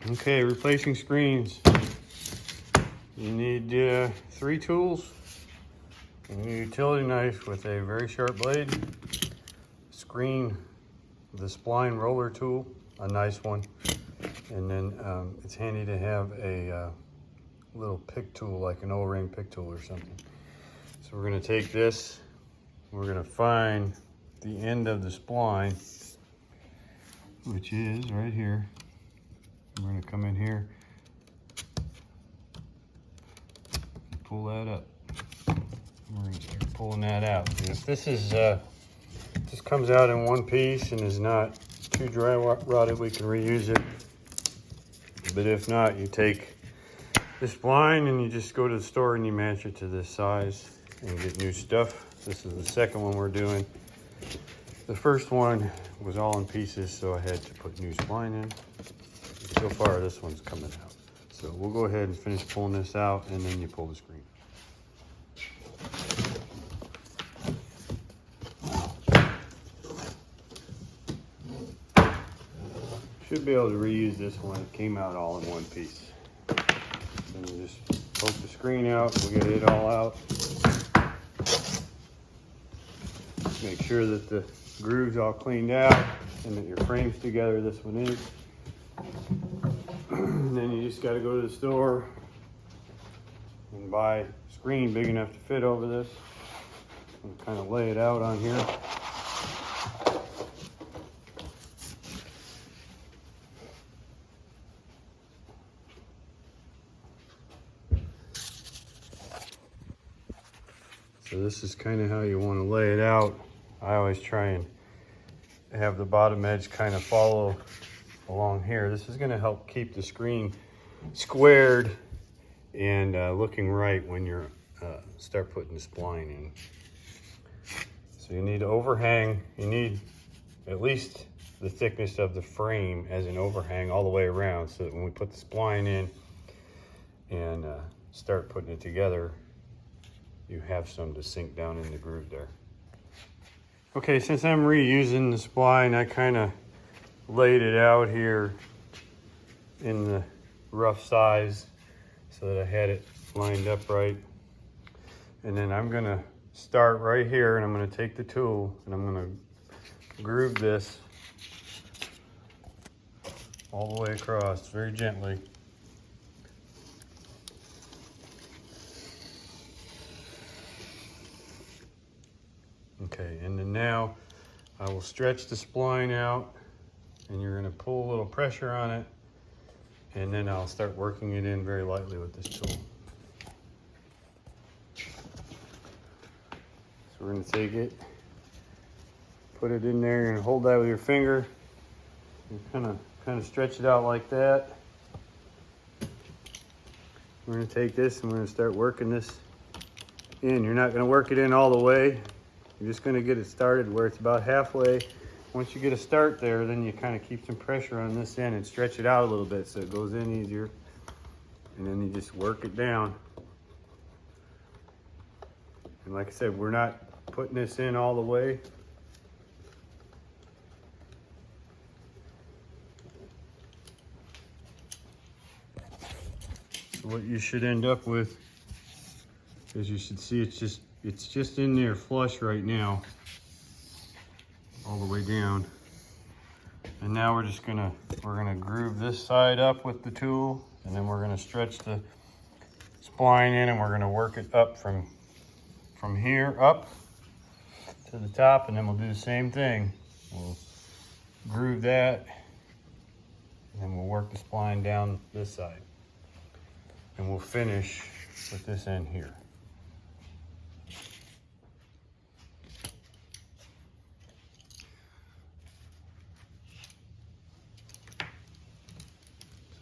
Okay, replacing screens. You need 3 tools. You need a utility knife with a very sharp blade, screen, the spline roller tool, a nice one, and then it's handy to have a little pick tool, like an O-ring pick tool or something. So we're going to take this, we're going to find the end of the spline, which is right here. We're going to come in here, pull that up. We're going to start pulling that out. And if this is this comes out in one piece and is not too dry rotted, we can reuse it. But if not, you take this spline and you just go to the store and you match it to this size and get new stuff. This is the second one we're doing. The first one was all in pieces, so I had to put new spline in. So far, this one's coming out. So we'll go ahead and finish pulling this out, and then you pull the screen. Should be able to reuse this one. It came out all in one piece. Then you just poke the screen out. We'll get it all out. Make sure that the groove's all cleaned out and that your frame's together. This one is. And then you just got to go to the store and buy a screen big enough to fit over this and kind of lay it out on here. So this is kind of how you want to lay it out. I always try and have the bottom edge kind of follow along here. This is going to help keep the screen squared and looking right when you're start putting the spline in. So you need overhang. You need at least the thickness of the frame as an overhang all the way around, so that when we put the spline in and start putting it together, you have some to sink down in the groove there. Okay, since I'm reusing the spline, I kind of laid it out here in the rough size so that I had it lined up right. And then I'm gonna start right here, and I'm gonna take the tool and I'm gonna groove this all the way across very gently. Okay, and then now I will stretch the spline out, and you're gonna pull a little pressure on it, and then I'll start working it in very lightly with this tool. So we're gonna take it, put it in there, and hold that with your finger, and kind of stretch it out like that. We're gonna take this and we're gonna start working this in. You're not gonna work it in all the way. You're just gonna get it started where it's about halfway. Once you get a start there, then you kind of keep some pressure on this end and stretch it out a little bit so it goes in easier. And then you just work it down. And like I said, we're not putting this in all the way. So what you should end up with is, you should see it's just in there flush right now, all the way down. And now we're gonna groove this side up with the tool, and then we're gonna stretch the spline in, and we're gonna work it up from here up to the top, and then we'll do the same thing. We'll groove that, and then we'll work the spline down this side. And we'll finish with this end here.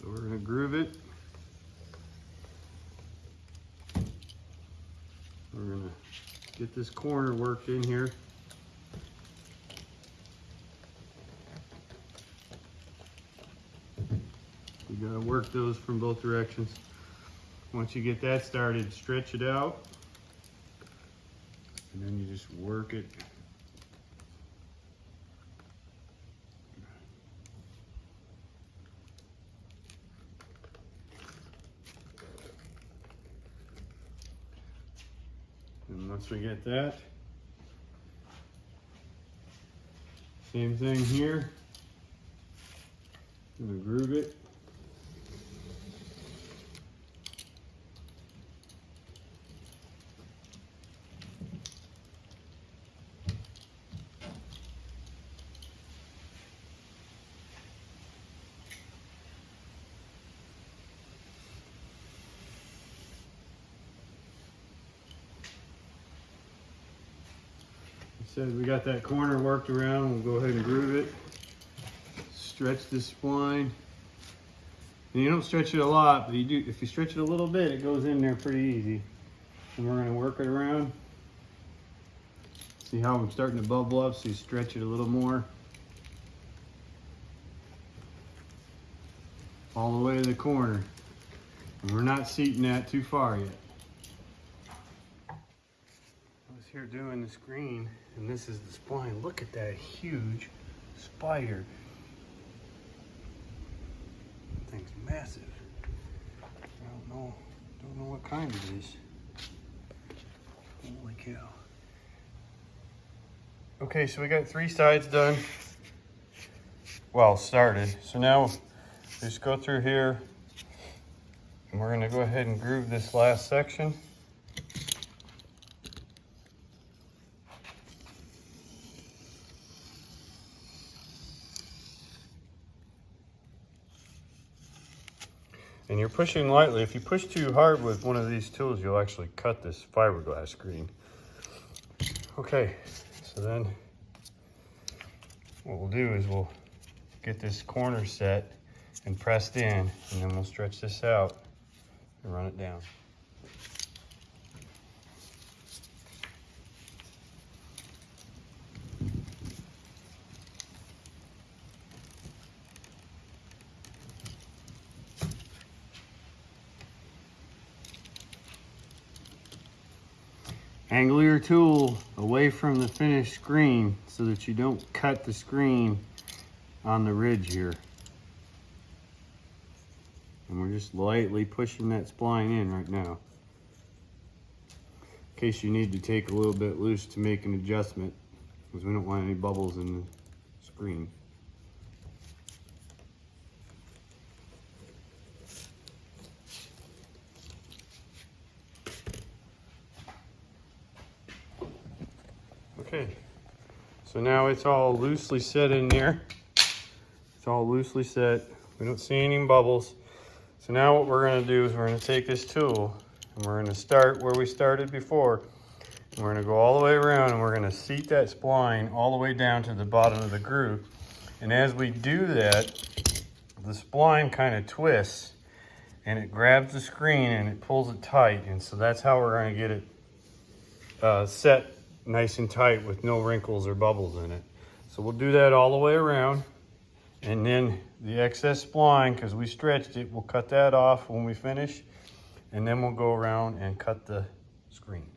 So we're gonna groove it. We're gonna get this corner worked in here. You gotta work those from both directions. Once you get that started, stretch it out, and then you just work it. Once we get that, same thing here. I'm gonna groove it. Said we got that corner worked around, we'll go ahead and groove it. Stretch this spline. And you don't stretch it a lot, but you do. If you stretch it a little bit, it goes in there pretty easy. And we're going to work it around. See how I'm starting to bubble up, so you stretch it a little more. All the way to the corner. And we're not seating that too far yet. I was here doing the screen, and this is the spline. Look at that huge spider. That thing's massive. I don't know what kind it is. Holy cow. Okay, so we got 3 sides done. Well, started. So now just go through here, and we're gonna go ahead and groove this last section. And you're pushing lightly. If you push too hard with one of these tools, you'll actually cut this fiberglass screen. Okay, so then what we'll do is we'll get this corner set and pressed in, and then we'll stretch this out and run it down. Angle your tool away from the finished screen so that you don't cut the screen on the ridge here. And we're just lightly pushing that spline in right now. In case you need to take a little bit loose to make an adjustment, because we don't want any bubbles in the screen. Okay, so now it's all loosely set in there. It's all loosely set. We don't see any bubbles. So now what we're gonna do is we're gonna take this tool and we're gonna start where we started before. And we're gonna go all the way around and we're gonna seat that spline all the way down to the bottom of the groove. And as we do that, the spline kind of twists and it grabs the screen and it pulls it tight. And so that's how we're gonna get it set nice and tight with no wrinkles or bubbles in it. So we'll do that all the way around, and then the excess spline, because we stretched it, we'll cut that off when we finish, and then we'll go around and cut the screen.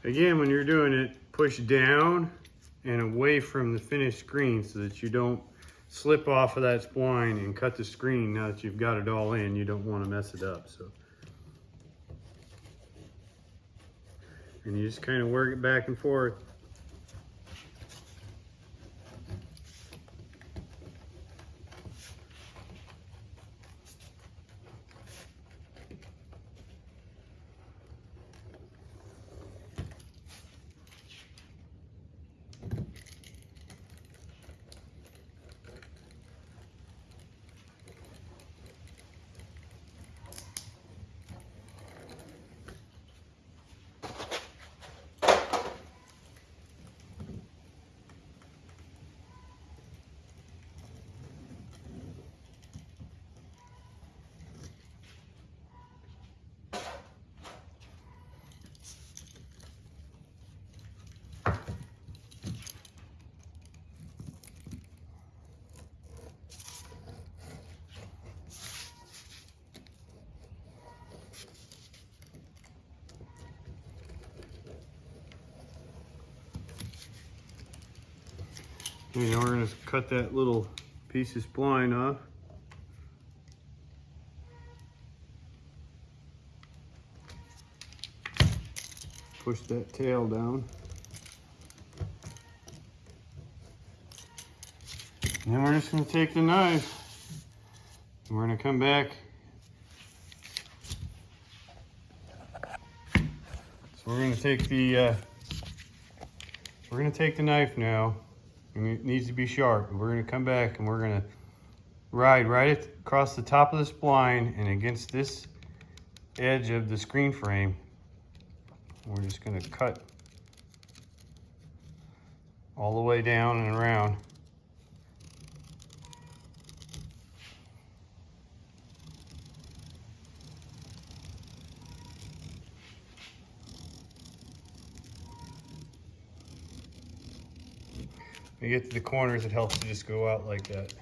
Again, when you're doing it, push down and away from the finished screen so that you don't slip off of that spline and cut the screen. Now that you've got it all in, you don't want to mess it up. So, and you just kind of work it back and forth. And now we're going to cut that little piece of spline off. Push that tail down. And then we're just going to take the knife and we're going to come back. So we're going to take the knife now, and it needs to be sharp. We're going to come back and we're going to ride right across the top of the spline and against this edge of the screen frame. We're just going to cut all the way down and around. When you get to the corners, it helps to just go out like that.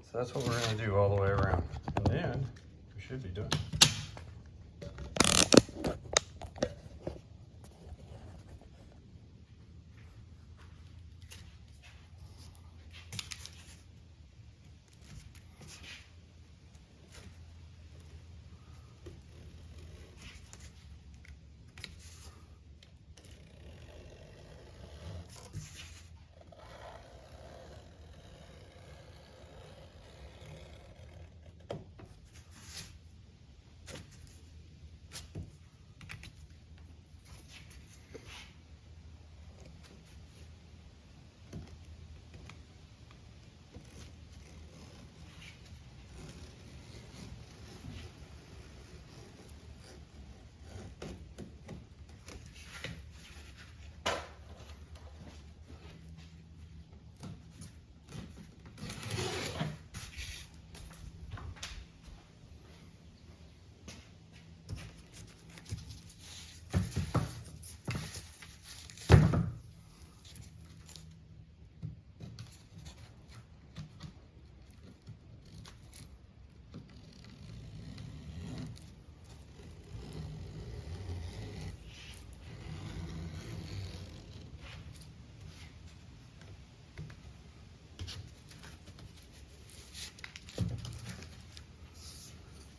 So that's what we're going to do all the way around. And then we should be done.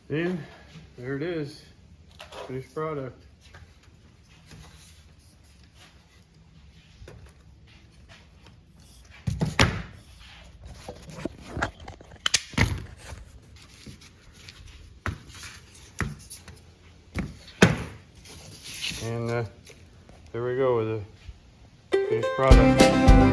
And there it is, finished product. And there we go with the finished product.